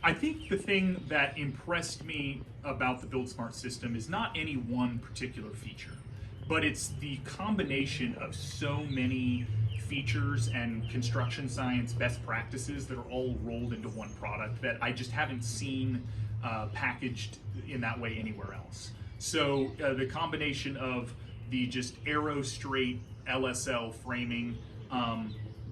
I think the thing that impressed me about the Build Smart system is not any one particular feature, but it's the combination of so many features and construction science best practices that are all rolled into one product that I just haven't seen packaged in that way anywhere else. So the combination of the just arrow straight LSL framing,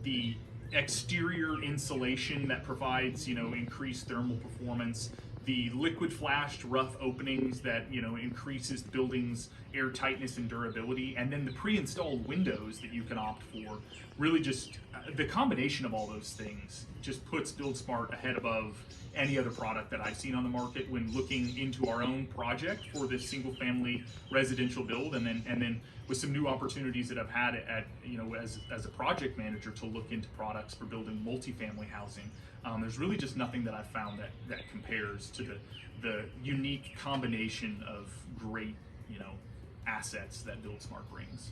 the exterior insulation that provides increased thermal performance, the liquid flashed rough openings that increases the building's air tightness and durability, and then the pre-installed windows that you can opt for. Really, just the combination of all those things just puts BuildSmart ahead above any other product that I've seen on the market when looking into our own project for this single-family residential build, and then with some new opportunities that I've had at as a project manager to look into products for building multifamily housing. There's really just nothing that I've found that compares to the unique combination of great assets that BuildSmart brings.